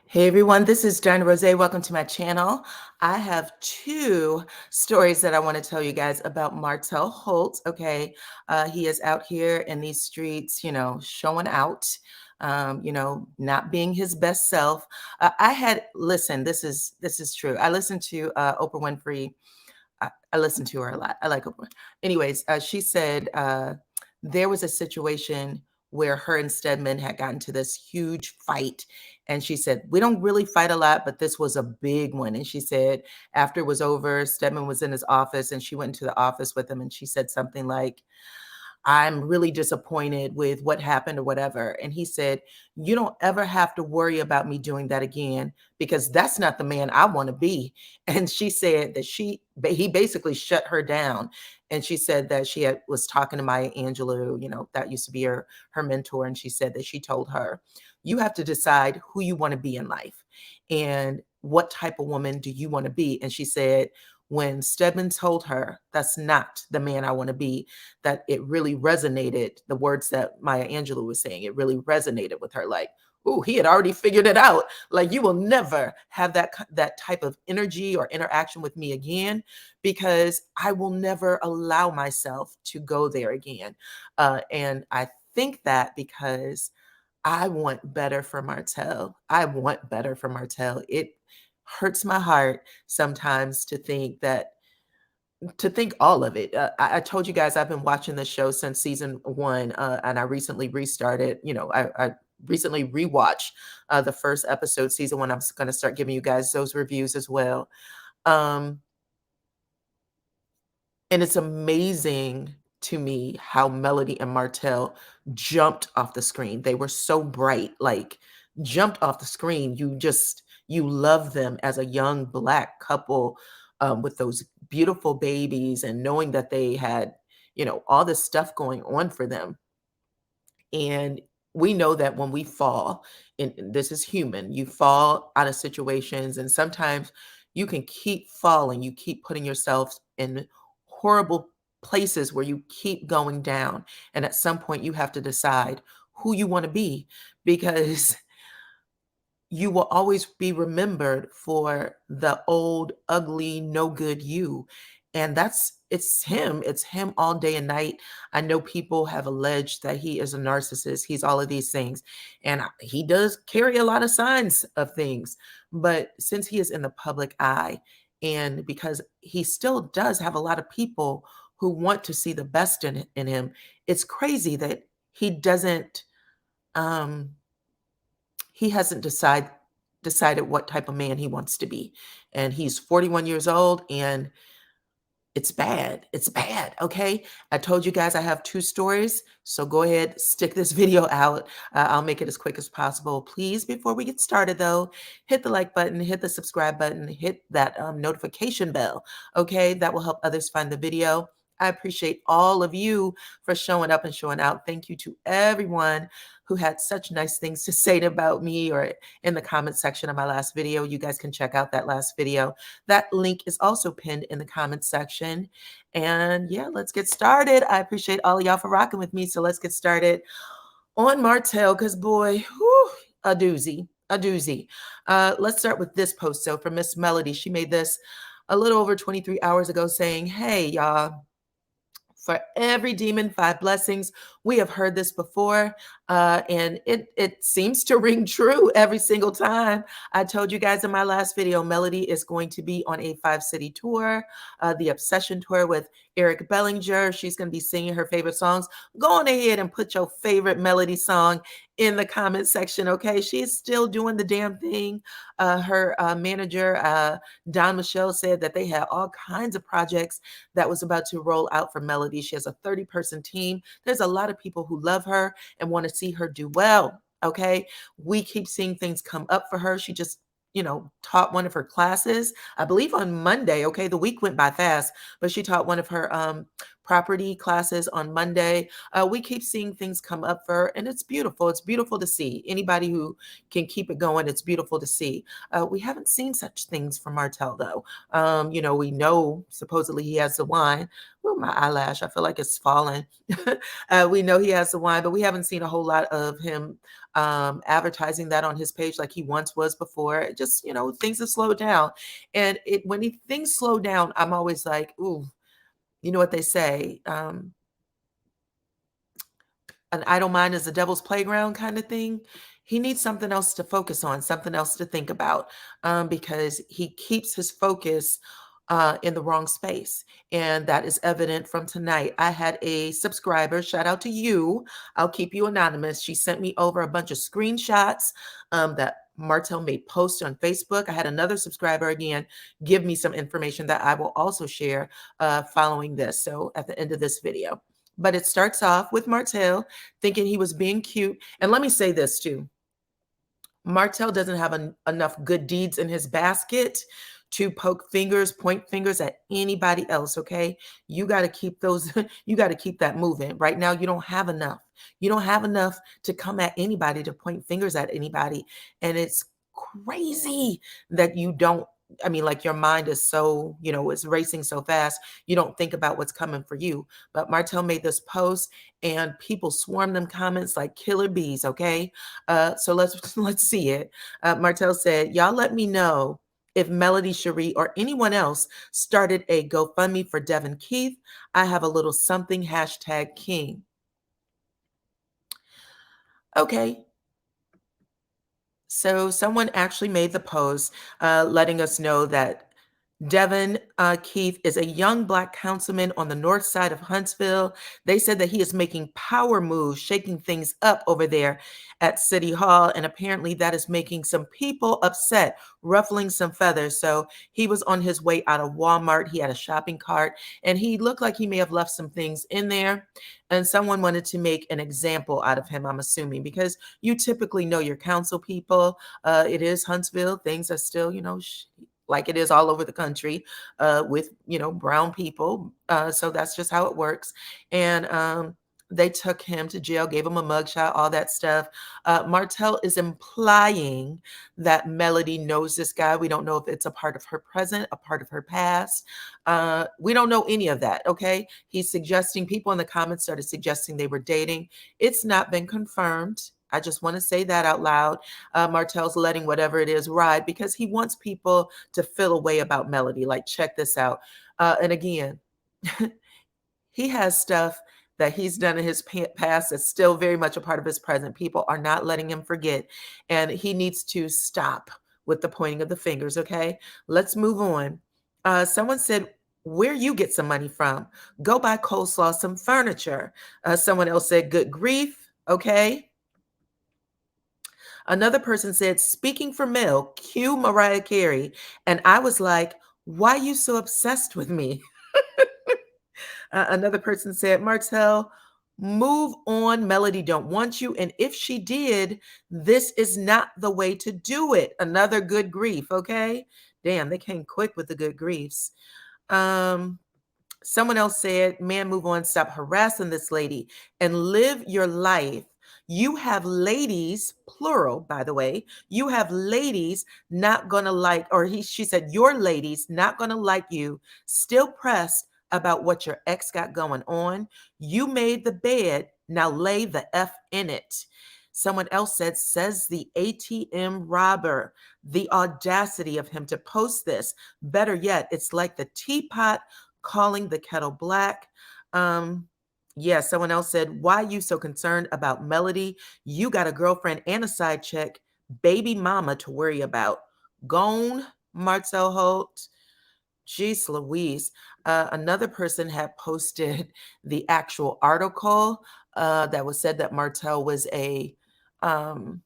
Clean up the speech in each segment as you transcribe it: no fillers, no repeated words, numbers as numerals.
Hey everyone, this is DyanaRozay. Welcome to my channel. I have two stories that I want to tell you guys about Martell Holt. Okay, he is out here in these streets, showing out, not being his best self. Listen. This is true. I listened to Oprah Winfrey. I listen to her a lot. I like Oprah. Anyways, she said there was a situation where her and Stedman had gotten to this huge fight. And she said, we don't really fight a lot, but this was a big one. And she said, after it was over, Stedman was in his office and she went into the office with him. And she said something like, I'm really disappointed with what happened or whatever. And he said, you don't ever have to worry about me doing that again, because that's not the man I want to be. And she said that he basically shut her down. And she said that was talking to Maya Angelou, that used to be her mentor. And she said that she told her, you have to decide who you want to be in life and what type of woman do you want to be. And she said, when Stedman told her, that's not the man I want to be, that it really resonated. The words that Maya Angelou was saying, it really resonated with her. Like, ooh, he had already figured it out. Like, you will never have that type of energy or interaction with me again, because I will never allow myself to go there again. And I think that because I want better for Martell. I want better for Martell. It hurts my heart sometimes to think all of it. I told you guys I've been watching the show since season 1, and I recently restarted. I recently rewatched the first episode, season 1. I'm going to start giving you guys those reviews as well. And it's amazing to me how Melody and Martell jumped off the screen. They were so bright, like jumped off the screen. You love them as a young Black couple, with those beautiful babies, and knowing that they had, all this stuff going on for them. And we know that when we fall, and this is human, you fall out of situations, and sometimes you can keep falling. You keep putting yourself in horrible places where you keep going down. And at some point, you have to decide who you want to be, because you will always be remembered for the old, ugly, no good you. And it's him all day and night. I know people have alleged that he is a narcissist. He's all of these things. And he does carry a lot of signs of things. But since he is in the public eye, and because he still does have a lot of people who want to see the best in him, it's crazy that he doesn't, he hasn't decided what type of man he wants to be. And he's 41 years old, and it's bad. It's bad. Okay. I told you guys I have two stories. So go ahead, stick this video out. I'll make it as quick as possible. Please, before we get started though, hit the like button, hit the subscribe button, hit that notification bell. Okay. That will help others find the video. I appreciate all of you for showing up and showing out. Thank you to everyone who had such nice things to say about me, or in the comment section of my last video. You guys can check out that last video. That link is also pinned in the comment section. And yeah, let's get started. I appreciate all of y'all for rocking with me. So let's get started on Martell, because boy, whew, a doozy, a doozy. Let's start with this post. So from Miss Melody, she made this a little over 23 hours ago, saying, hey, y'all, for every demon, 5 blessings. We have heard this before, and it seems to ring true every single time. I told you guys in my last video, Melody is going to be on a 5-city tour, the Obsession Tour with Eric Bellinger. She's going to be singing her favorite songs. Go on ahead and put your favorite Melody song in the comment section, okay? She's still doing the damn thing. Her manager, Don Michelle, said that they had all kinds of projects that was about to roll out for Melody. She has a 30-person team. There's a lot of people who love her and want to see her do well, okay? We keep seeing things come up for her. She just taught one of her classes, I believe on Monday. Okay, the week went by fast, but she taught one of her property classes on Monday. We keep seeing things come up for her, and it's beautiful. It's beautiful to see. Anybody who can keep it going, it's beautiful to see. We haven't seen such things from Martell, though. We know supposedly he has the wine. Oh, my eyelash, I feel like it's falling. We know he has the wine, but we haven't seen a whole lot of him advertising that on his page like he once was before. It just, things have slowed down. And things slow down, I'm always like, ooh, you know what they say? An idle mind is the devil's playground kind of thing. He needs something else to focus on, something else to think about, because he keeps his focus in the wrong space. And that is evident from tonight. I had a subscriber, shout out to you. I'll keep you anonymous. She sent me over a bunch of screenshots that Martell made posts on Facebook. I had another subscriber again give me some information that I will also share following this. So at the end of this video. But it starts off with Martell thinking he was being cute. And let me say this too. Martell doesn't have enough good deeds in his basket to point fingers at anybody else, okay? You got to keep those, you got to keep that moving. Right now, you don't have enough. You don't have enough to come at anybody, to point fingers at anybody. And it's crazy that you don't. I mean, like your mind is so, it's racing so fast, you don't think about what's coming for you. But Martell made this post and people swarmed them comments like killer bees, okay? So let's see it. Martell said, "Y'all let me know if Melody, Sheree, or anyone else started a GoFundMe for Devin Keith. I have a little something #King." Okay. So someone actually made the post letting us know that Devin Keith is a young Black councilman on the north side of Huntsville. They said that he is making power moves, shaking things up over there at City Hall. And apparently that is making some people upset, ruffling some feathers. So he was on his way out of Walmart. He had a shopping cart and he looked like he may have left some things in there. And someone wanted to make an example out of him, I'm assuming, because you typically know your council people. It is Huntsville. Things are still, like it is all over the country with, brown people. So that's just how it works. And they took him to jail, gave him a mugshot, all that stuff. Martell is implying that Melody knows this guy. We don't know if it's a part of her present, a part of her past. We don't know any of that, okay? He's suggesting, people in the comments started suggesting they were dating. It's not been confirmed. I just want to say that out loud. Martell's letting whatever it is ride because he wants people to feel a way about Melody. Like, check this out. And again, he has stuff that he's done in his past that's still very much a part of his present. People are not letting him forget. And he needs to stop with the pointing of the fingers, okay? Let's move on. Someone said, "Where you get some money from? Go buy coleslaw, some furniture." Someone else said, "Good grief." Okay. Another person said, "Speaking for Mel, cue Mariah Carey." And I was like, "Why you so obsessed with me?" Another person said, "Martell, move on. Melody don't want you. And if she did, this is not the way to do it." Another good grief. Okay. Damn, they came quick with the good griefs. Someone else said, "Man, move on. Stop harassing this lady and live your life. You have ladies," plural, by the way, "you have ladies not gonna like," or she said, "your ladies not gonna like you, still pressed about what your ex got going on. You made the bed, now lay the F in it." Someone else said, "Says the ATM robber." The audacity of him to post this. Better yet, it's like the teapot calling the kettle black. Yeah, someone else said, "Why you so concerned about Melody? You got a girlfriend and a side chick, baby mama to worry about." Gone, Martell Holt. Jeez Louise. Another person had posted the actual article that was said that Martell was um,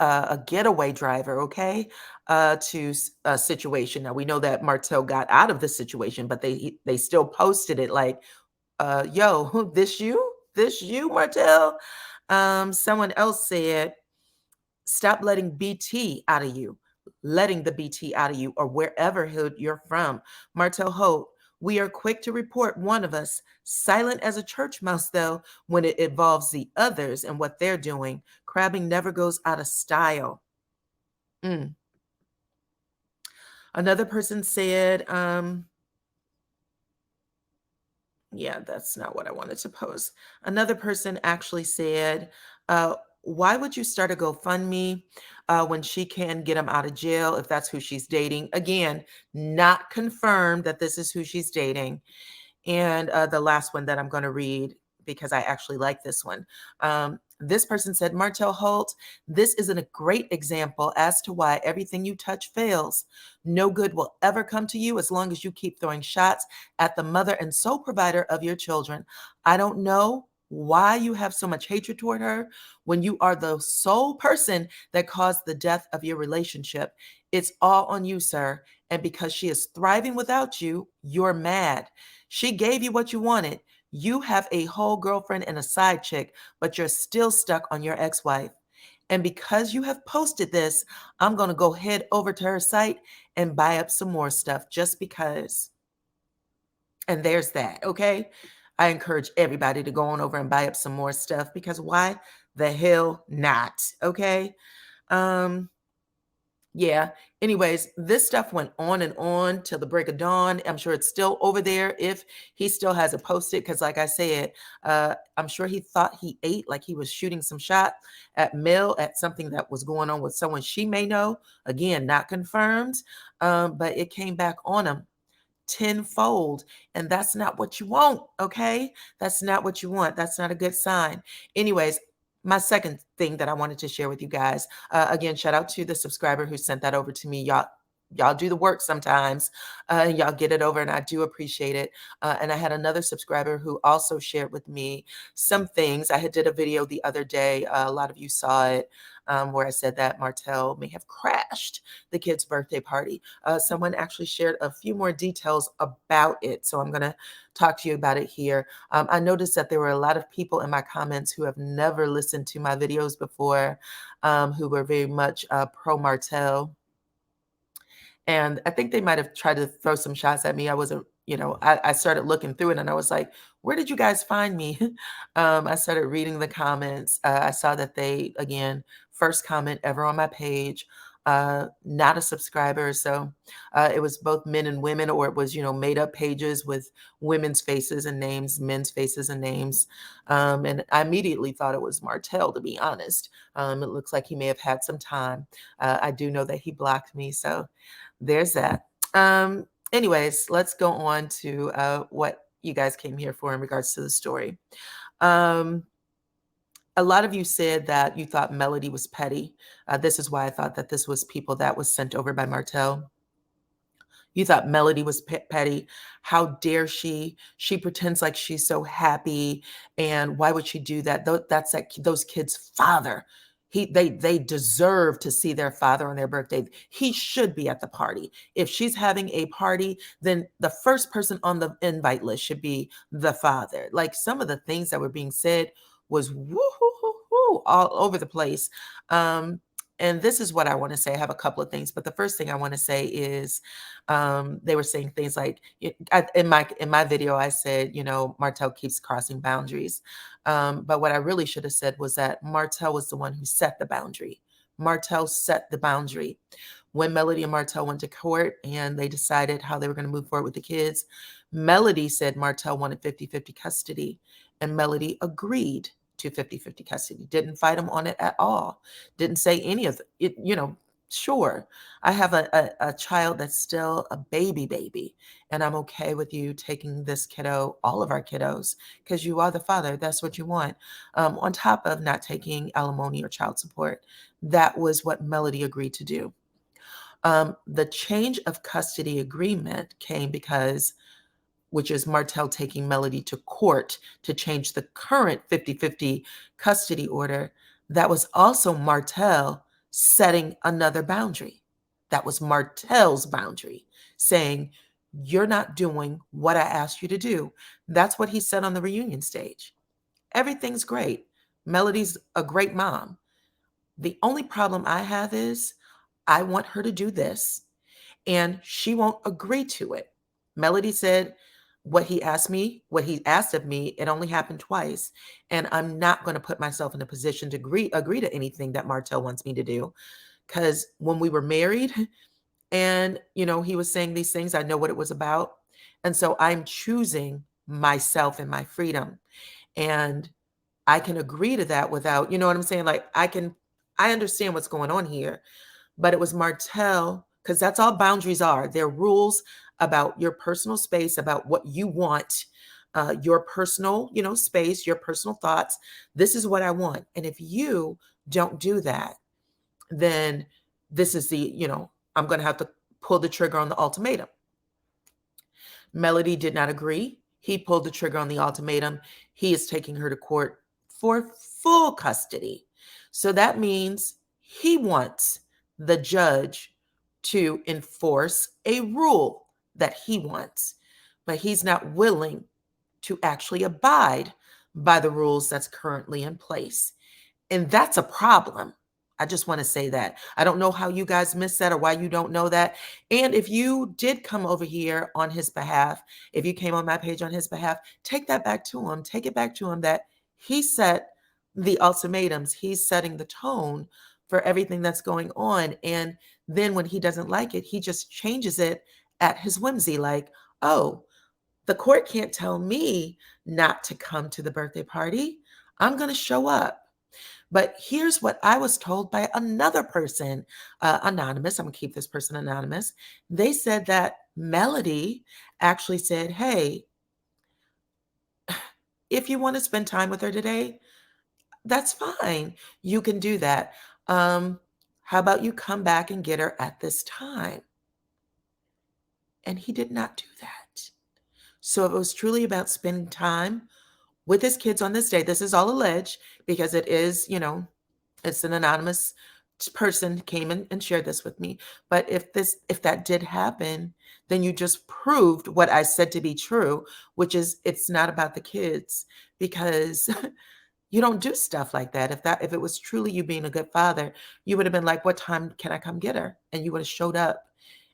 a getaway driver, okay, to a situation. Now we know that Martell got out of the situation, but they still posted it like, "Yo, this you, Martell." Someone else said, "Stop letting BT out of you, letting the BT out of you, or wherever you're from." Martell Holt, We are quick to report one of us, silent as a church mouse, though, when it involves the others and what they're doing. Crabbing never goes out of style. Mm. Another person said, yeah, that's not what I wanted to post. Another person actually said, why would you start a GoFundMe when she can get him out of jail if that's who she's dating? Again, not confirmed that this is who she's dating. And the last one that I'm going to read, because I actually like this one. This person said, Martell Holt, this isn't a great example as to why everything you touch fails. No good will ever come to you as long as you keep throwing shots at the mother and sole provider of your children. I don't know why you have so much hatred toward her when you are the sole person that caused the death of your relationship. It's all on you, sir. And because she is thriving without you, you're mad. She gave you what you wanted. You have a whole girlfriend and a side chick, but you're still stuck on your ex-wife. And because you have posted this, I'm going to go head over to her site and buy up some more stuff just because. And there's that, okay? I encourage everybody to go on over and buy up some more stuff because why the hell not, okay? Yeah. Anyways, this stuff went on and on till the break of dawn. I'm sure it's still over there if he still hasn't posted. Because, like I said, I'm sure he thought he ate, like he was shooting some shot at Mel at something that was going on with someone she may know. Again, not confirmed, but it came back on him tenfold. And that's not what you want. Okay. That's not what you want. That's not a good sign. Anyways, my second thing that I wanted to share with you guys, again, shout out to the subscriber who sent that over to me. Y'all do the work sometimes, and y'all get it over, and I do appreciate it. And I had another subscriber who also shared with me some things. I had did a video the other day. A lot of you saw it, where I said that Martell may have crashed the kid's birthday party. Someone actually shared a few more details about it, so I'm going to talk to you about it here. I noticed that there were a lot of people in my comments who have never listened to my videos before, who were very much pro Martell. And I think they might have tried to throw some shots at me. I wasn't, I started looking through it and I was like, where did you guys find me? I started reading the comments. I saw that they, again, first comment ever on my page, not a subscriber. So it was both men and women, or it was, made up pages with women's faces and names, men's faces and names. And I immediately thought it was Martell, to be honest. It looks like he may have had some time. I do know that he blocked me. So there's that. Anyways, let's go on to what you guys came here for in regards to the story. A lot of you said that you thought Melody was petty. This is why I thought that this was people that was sent over by Martell. You thought Melody was petty. How dare she? She pretends like she's so happy. And why would she do that? That's like those kids' father. They deserve to see their father on their birthday. He should be at the party. If she's having a party, then the first person on the invite list should be the father. Like some of the things that were being said was woo hoo hoo hoo all over the place. And this is what I want to say. I have a couple of things, but the first thing I want to say is they were saying things like in my video, I said, Martell keeps crossing boundaries. But what I really should have said was that Martell was the one who set the boundary. Martell set the boundary. When Melody and Martell went to court and they decided how they were going to move forward with the kids, Melody said Martell wanted 50-50 custody, and Melody agreed to 50-50 custody. Didn't fight him on it at all. Didn't say any of it, sure, I have a child that's still a baby, and I'm okay with you taking this kiddo, all of our kiddos, because you are the father. That's what you want. On top of not taking alimony or child support. That was what Melody agreed to do. The change of custody agreement came because, which is Martell taking Melody to court to change the current 50-50 custody order. That was also Martell setting another boundary. That was Martell's boundary, saying, you're not doing what I asked you to do. That's what he said on the reunion stage. Everything's great. Melody's a great mom. The only problem I have is I want her to do this, and she won't agree to it. Melody said, what he asked of me, it only happened twice. And I'm not going to put myself in a position to agree to anything that Martell wants me to do. Because when we were married and, he was saying these things, I know what it was about. And so I'm choosing myself and my freedom. And I can agree to that without, you know what I'm saying? Like I understand what's going on here, but it was Martell, because that's all boundaries are. They're rules about your personal space, about what you want, your personal, space, your personal thoughts. This is what I want. And if you don't do that, then this is I'm going to have to pull the trigger on the ultimatum. Melody did not agree. He pulled the trigger on the ultimatum. He is taking her to court for full custody. So that means he wants the judge to enforce a rule that he wants, but he's not willing to actually abide by the rules that's currently in place. And that's a problem. I just want to say that. I don't know how you guys missed that or why you don't know that. And if you did come over here on his behalf, if you came on my page on his behalf, take that back to him. Take it back to him that he set the ultimatums. He's setting the tone for everything that's going on. And then when he doesn't like it, he just changes it at his whimsy. Like, oh, the court can't tell me not to come to the birthday party. I'm going to show up. But here's what I was told by another person, anonymous. I'm going to keep this person anonymous. They said that Melody actually said, hey, if you want to spend time with her today, that's fine. You can do that. How about you come back and get her at this time? And he did not do that. So it was truly about spending time with his kids on this day. This is all alleged because it is, it's an anonymous person came in and shared this with me. But if that did happen, then you just proved what I said to be true, which is it's not about the kids, because you don't do stuff like that. If it was truly you being a good father, you would have been like, what time can I come get her? And you would have showed up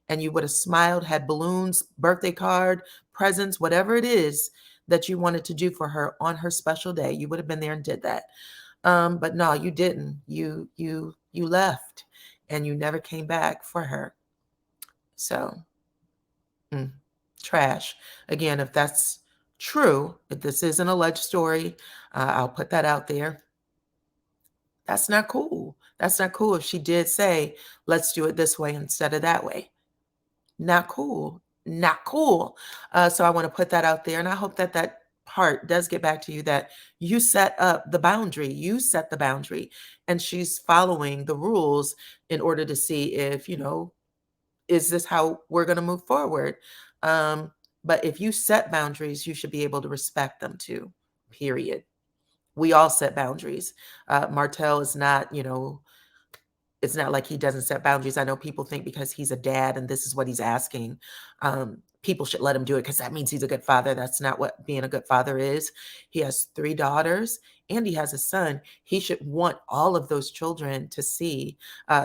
and you would have smiled, had balloons, birthday card, presents, whatever it is that you wanted to do for her on her special day. You would have been there and did that. But no, you didn't. You left and you never came back for her. So trash. Again, if that's true, if this is an alleged story, I'll put that out there. That's not cool. That's not cool. If she did say, let's do it this way instead of that way. Not cool. Not cool. So I want to put that out there. And I hope that that part does get back to you, that you set up the boundary. You set the boundary. And she's following the rules in order to see if, is this how we're going to move forward? But if you set boundaries, you should be able to respect them too, period. We all set boundaries. Martell is not, it's not like he doesn't set boundaries. I know people think because he's a dad and this is what he's asking, people should let him do it because that means he's a good father. That's not what being a good father is. He has 3 daughters and he has a son. He should want all of those children to see.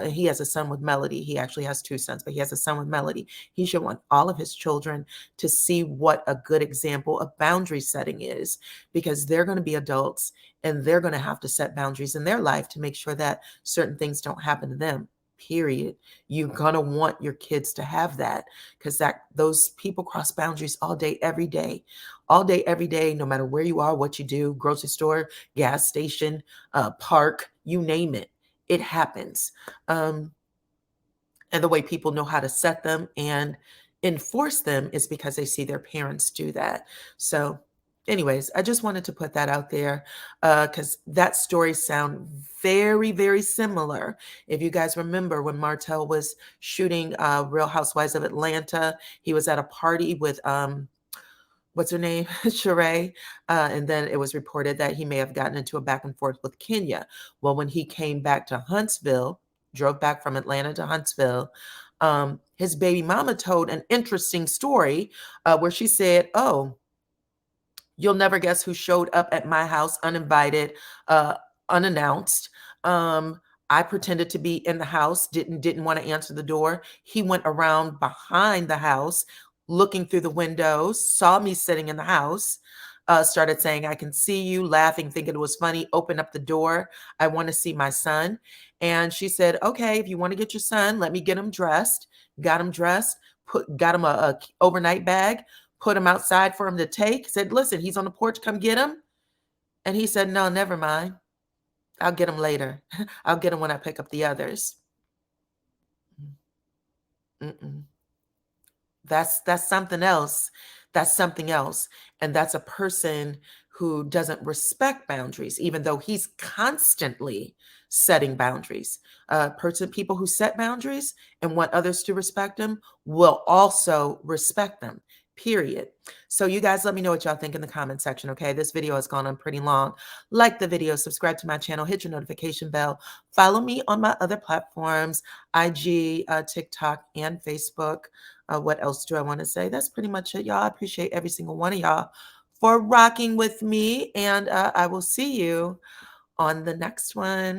He has a son with Melody. He actually has 2 sons, but he has a son with Melody. He should want all of his children to see what a good example of boundary setting is, because they're going to be adults and they're going to have to set boundaries in their life to make sure that certain things don't happen to them. Period. You're going to want your kids to have that, because those people cross boundaries all day, every day, no matter where you are, what you do, grocery store, gas station, park, you name it, it happens. And the way people know how to set them and enforce them is because they see their parents do that. So anyways, I just wanted to put that out there because that story sound very, very similar. If you guys remember when Martell was shooting Real Housewives of Atlanta, he was at a party with what's her name, Sheree, and then it was reported that he may have gotten into a back and forth with Kenya. Well, when he came back to Huntsville, drove back from Atlanta to Huntsville, his baby mama told an interesting story where she said, oh, you'll never guess who showed up at my house uninvited, unannounced. I pretended to be in the house, didn't want to answer the door. He went around behind the house, looking through the windows, saw me sitting in the house, started saying, I can see you, laughing, thinking it was funny, open up the door. I want to see my son. And she said, okay, if you want to get your son, let me get him dressed. Got him dressed, got him a overnight bag, put him outside for him to take. Said, listen, he's on the porch, come get him. And he said, no, never mind. I'll get him later. I'll get him when I pick up the others. Mm-mm. That's something else. That's something else. And that's a person who doesn't respect boundaries, even though he's constantly setting boundaries. People who set boundaries and want others to respect them will also respect them. Period. So you guys let me know what y'all think in the comment section, okay? This video has gone on pretty long. Like the video, subscribe to my channel, hit your notification bell. Follow me on my other platforms, IG, TikTok, and Facebook. What else do I want to say? That's pretty much it, y'all. I appreciate every single one of y'all for rocking with me, and I will see you on the next one.